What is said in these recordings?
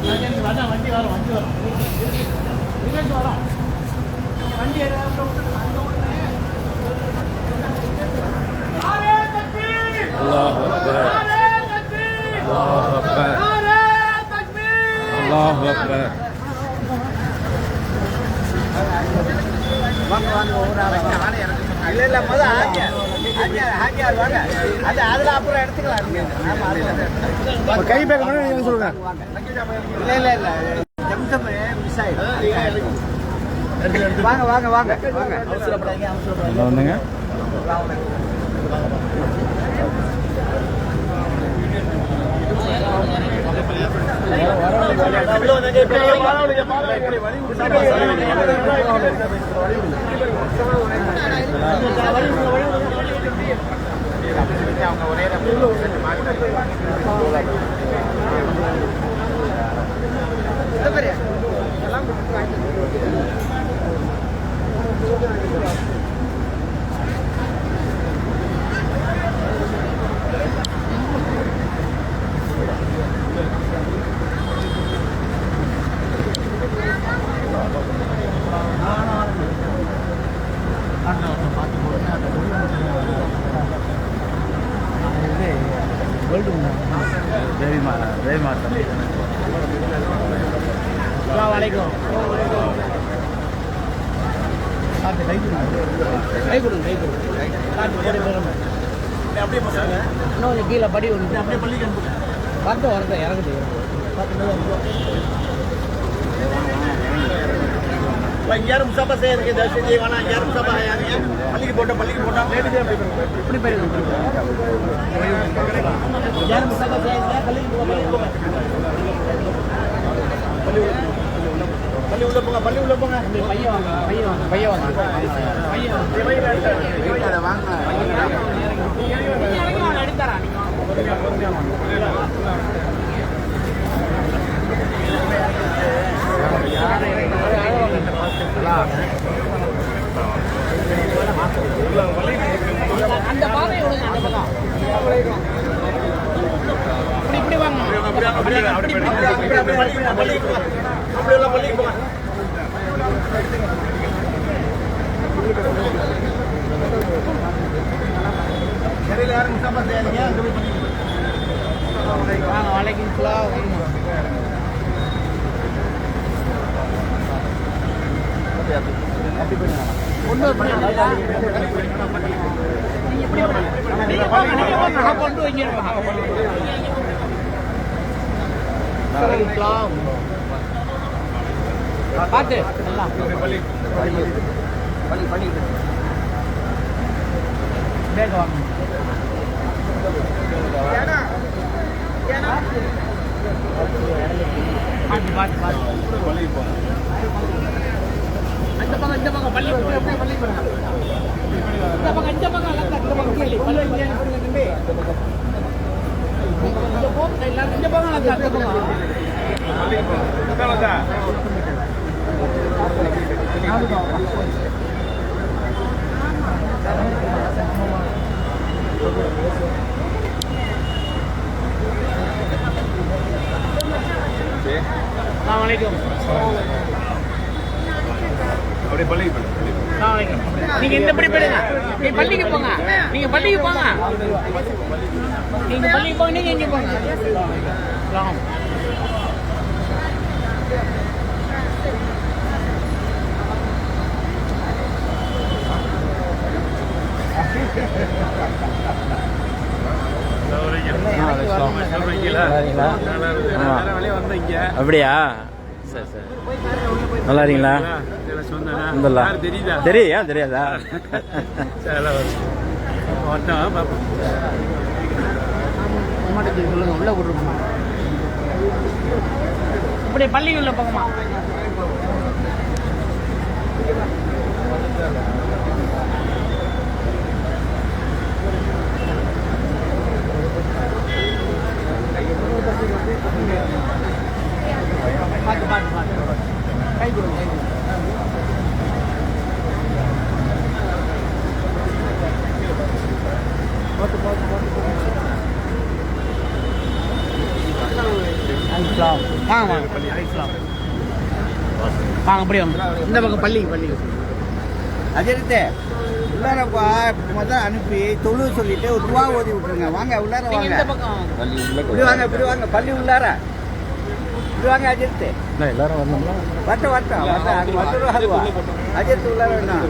வண்டி வரும் வண்டி அல்லாஹ் அக்பர் அல்லாஹ் அக்பர் அல்லாஹ் அக்பர். இல்ல முதல்ல ஹாக்கியார் வாங்க. அதுல அப்புறம் எடுத்துக்கலாம். கை பேக் பண்ண நீங்க சொல்லுங்க. இல்ல ஜம்சம் மிஸ் ஆயிடும். வாங்க வாங்க வாங்க வாங்க. அவசரப்படாதீங்க அவசரப்படாதீங்க. வந்துங்க. இன்னும் கீழே படி ஒன்று அப்படியே பள்ளிக்கு பார்த்து வரத இறங்குது. யாரும் முசாபா செய்யறதுக்கு தர்ஷன் செய்வானா? யாரும் முசாபா ஆயாங்க பள்ளிக்கு போட்டோம் இப்படி போயிருங்க. யாரும் முசாபா செய்யறதுல பள்ளிக்கு போங்க. பள்ளி உள்ள போங்க. பையன் வாங்க. அந்த பாதை இப்படி வாங்க. பள்ளிக்கு போங்க. கடையில் யாரும் முசாபா செய்யாதீங்க. வாங்க வலைக்கு ஃபுல்லாக அப்படி பண்ணுங்க. கொண்டு பார்த்து பள்ளி பேக வாங்க. அந்த பக்கம் பள்ளி பள்ளி இந்த பக்கம் நீங்க இந்த படி போடுங்க. நீங்க பள்ளிக்கு போங்க. நீங்க பள்ளிக்கு போங்க. நீங்க எங்க போங்க. அப்படியா? சரி சரி. நல்லா இருக்கீங்களா? தெரியா? தெரியாதா? உள்ள விட்டுருமா? இப்படி பள்ளி உள்ள போகமா? பார்த்து கை கொடுங்க. வாங்க வாங்க வாங்க அப்படியே இந்த பக்கம் பள்ளி அஜித்தே உள்ளாரப்பா முதல் அனுப்பி தொழு சொல்லிட்டு ஒரு ரூபா ஓதி விட்டுருங்க வாங்க உள்ளார வாங்க இப்படி வாங்க பள்ளி உள்ளார இப்படி வாங்க அஜித்து எல்லாரும் வரணும்னா வரட்டும் அஜித் உள்ளார வேணும்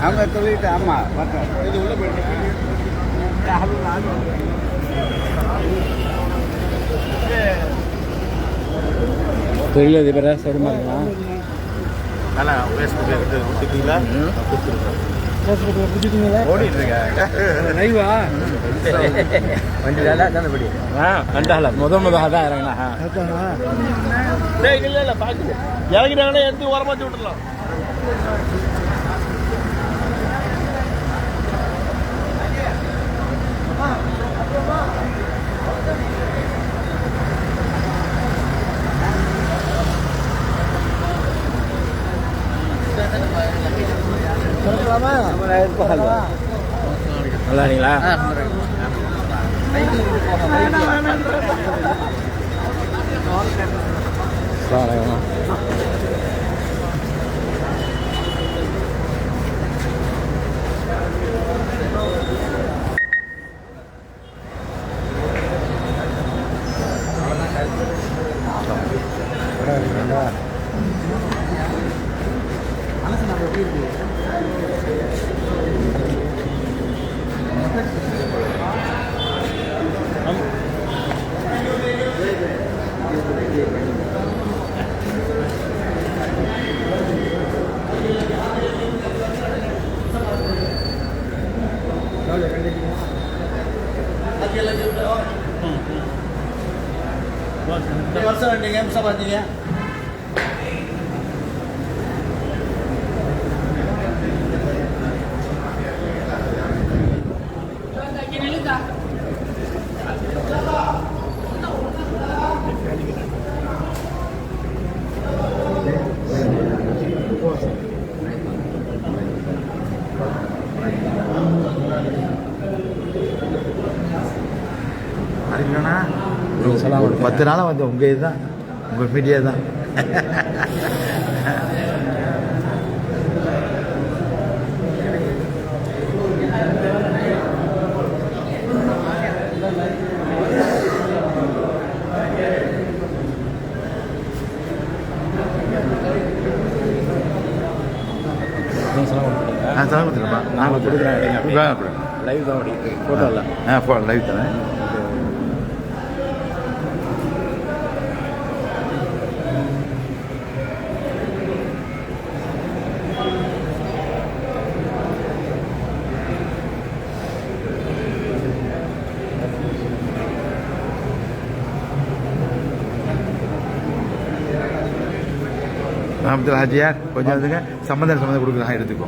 அவங்க சொல்லிட்டு ஆமா வரட்டும் உள்ள போயிட்டு தொழிலதிபரை சரிமாங்களா முதல் தான் இறங்கினாங்கன்னா எடுத்து ஓரமாச்சு விட்டுலாம். நல்லா இருக்கீங்களா? இந்த வருஷம் நீங்க எம்சா பார்த்தீங்க ஒரு 10 நாளாக வந்து உங்கள் இதுதான் உங்கள் மீடியா தான். செலவு கொடுத்துருப்பா நாங்கள் கொடுக்குறேன். லைவ் தான் ஓடிட்டு ஃபோட்டோ இல்லை. லைவ் தானே. ஹாஜியார் கொஞ்சம் வந்துங்க சம்மந்தம் கொடுக்குறேன் எடுத்துக்கோ.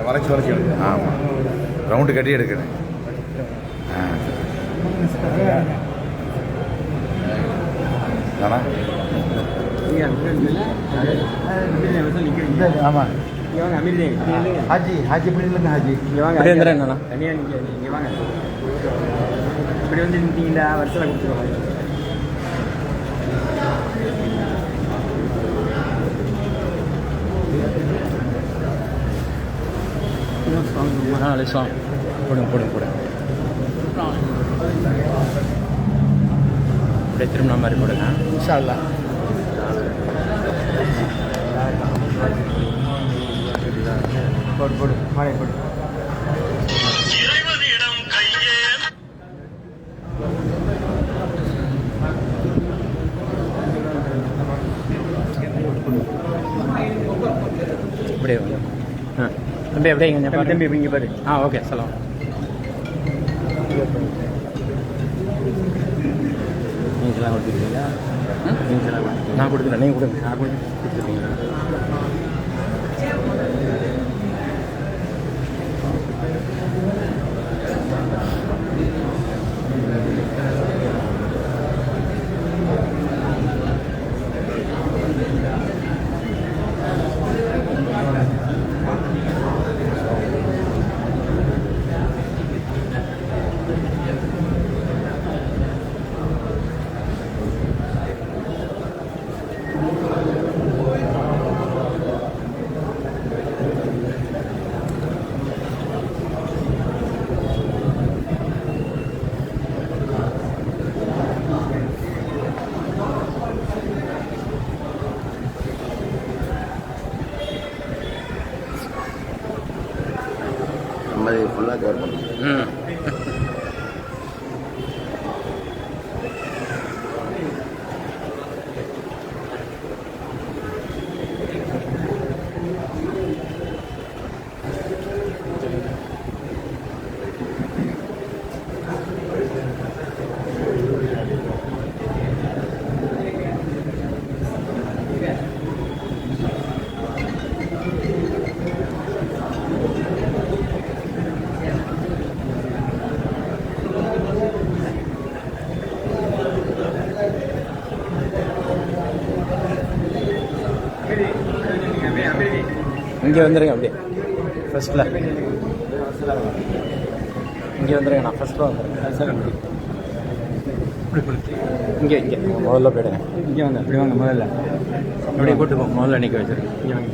வளைச்சி ஆமாம் ரவுண்டு கட்டி எடுக்கிறேன். ஆமாம் ஹாஜி ஹாஜி இப்படி இல்லைங்க ஹாஜி என்னண்ணா தனியாக நீங்கள் வாங்க இப்படி வந்து நின்றீங்களா வருஷத்தில் கொடுத்துருவாங்க. லிஸ்லாம் போடுங்க அப்படியே திரும்ப மாதிரி போடுங்க. இன்ஷா அல்லாஹ். போடு மாலை போடு. அப்படியே தம்பி அப்படியே தம்பி இங்கே பாரு. ஓகே சலாம். நீங்களாம் கொடுத்துருக்கீங்களா? நான் கொடுக்குறேன். நீங்கள் கொடுங்க. நான் கொடுத்துருக்கீங்களா? இங்கே வந்துடுங்க அப்படியே ஃபர்ஸ்ட்டில் இங்கே வந்துடுங்க நான் ஃபர்ஸ்ட்டில் வந்துடுறேன் சார் இங்கே இங்கே முதல்ல போயிடுங்க இங்கே வாங்க இப்படி வாங்க முதல்ல அப்படியே கூட்டு போ முதல்ல நிற்க வச்சுருக்கேன் இங்கே வாங்க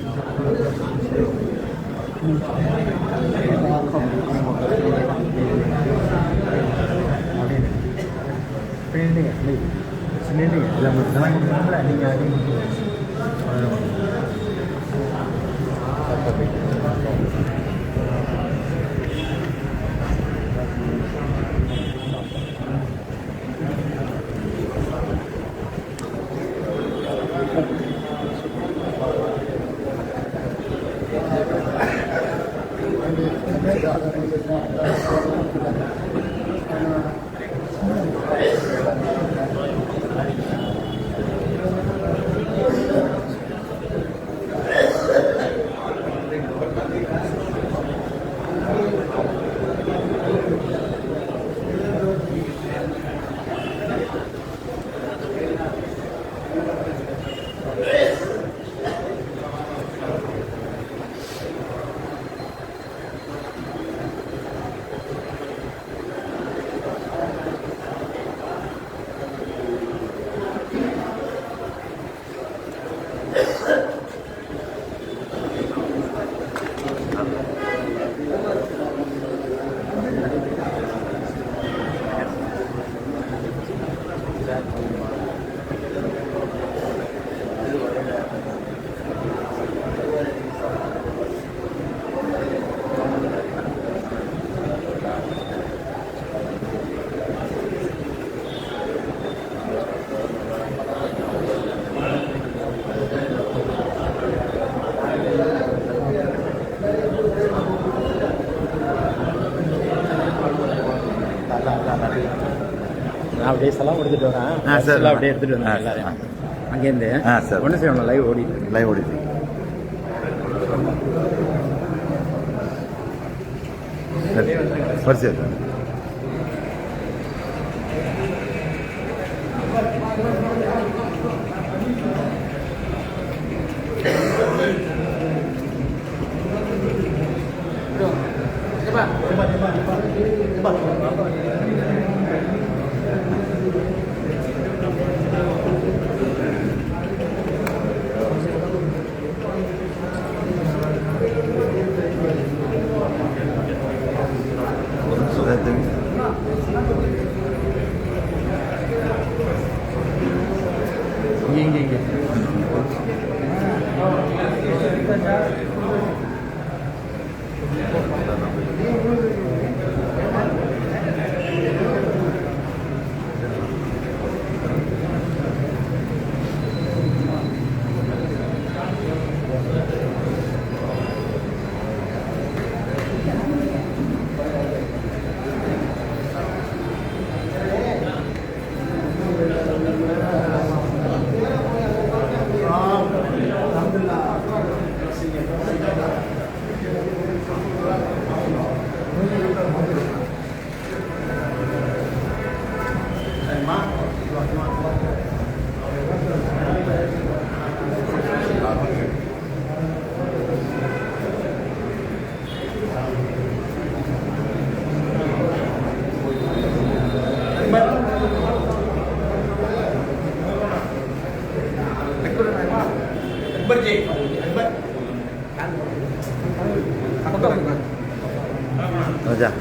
நான் அப்படியே செல்லாம் கொடுத்துட்டு வரேன் சார் அப்படியே எடுத்துகிட்டு வரேன் எல்லாரையும் அங்கேருந்து சார் ஒன்று செய்யணும் லைவ் ஓடிட்டு சரி சார் இங்கே Aja.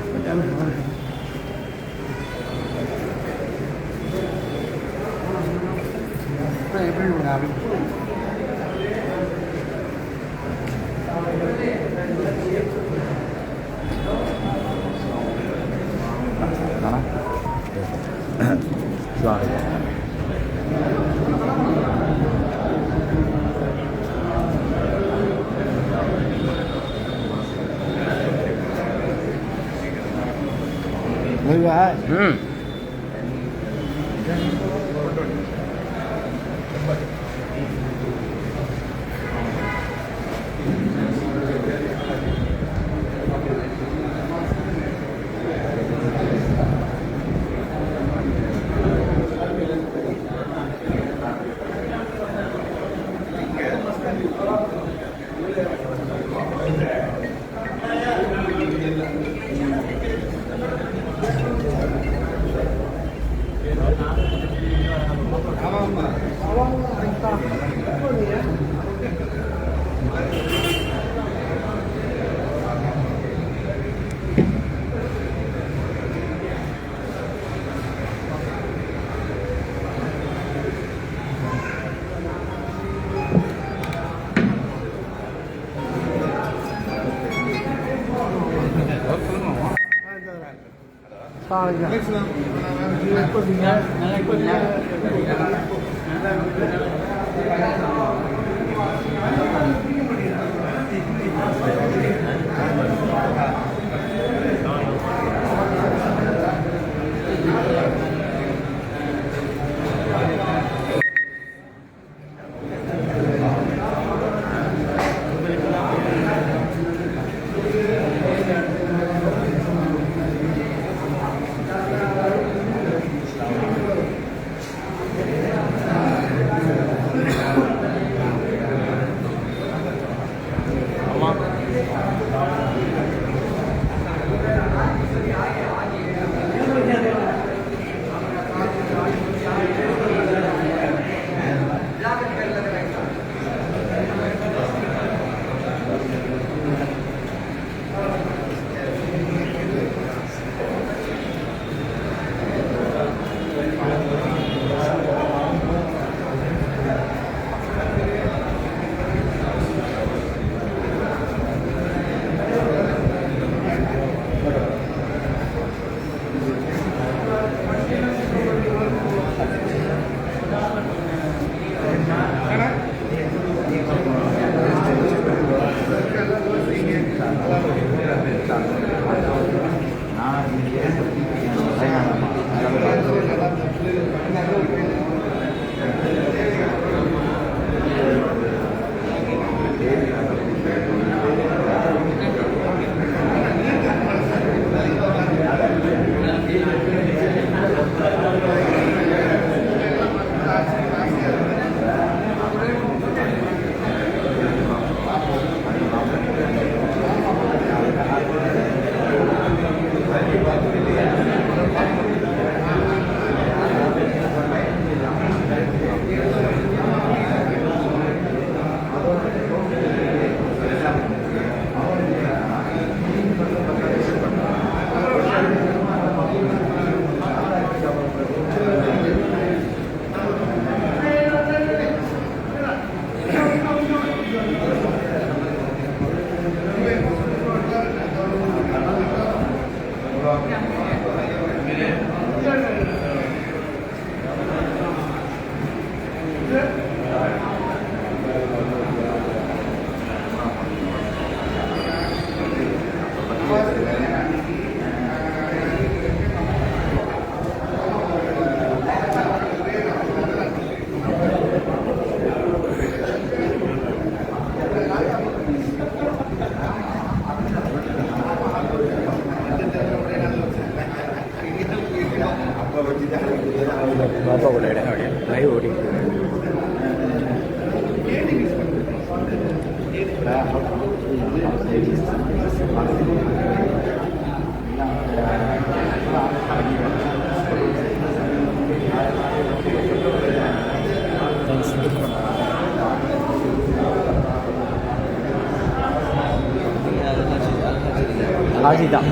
ஹாஜி தான்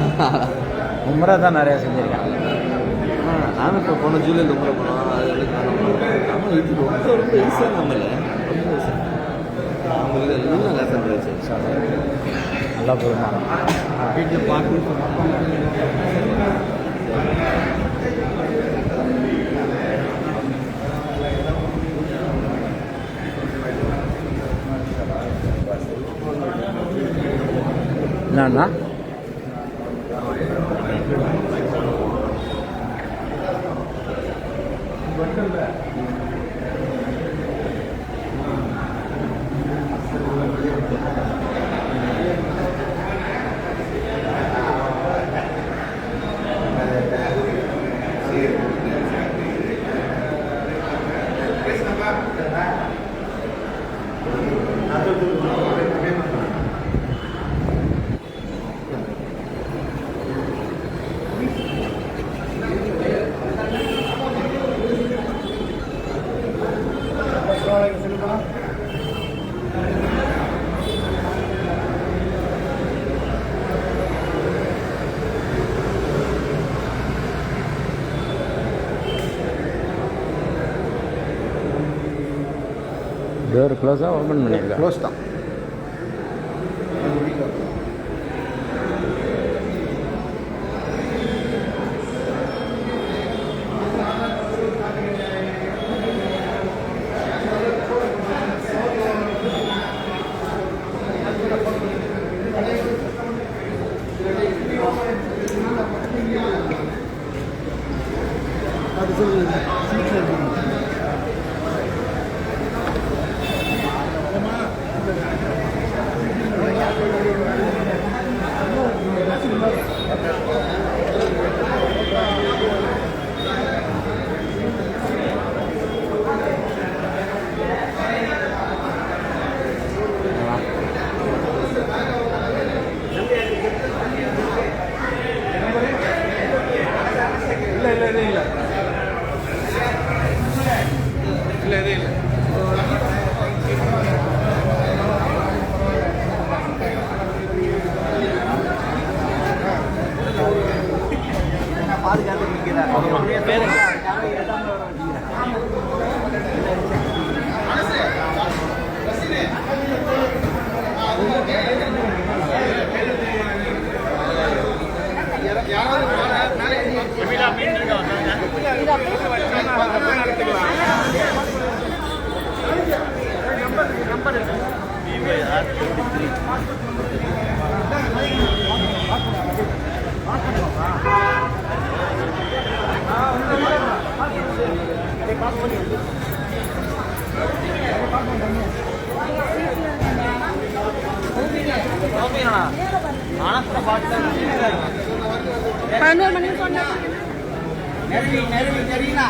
உம்ரா தான் நிறையா செஞ்சுருக்கேன். நானும் இப்போ போன ஜூலையில் உம்ரா போனோம். அது ஆமாம், இது ரொம்ப ஈஸியாக நம்மள ரொம்ப ஈஸியாக அவங்களுக்கு எல்லாம் நல்லா செஞ்சாச்சு. நல்லா போதுமா வீட்டில் பார்த்து என்னன்னா டோர் க்ளோஸாக ஓப்பன் பண்ணியிருக்கேன். க்ளோஸ் தான். பாதுகாத்து நிற்கிறார். நெருங்கி நெருங்கி தெரியுங்களா?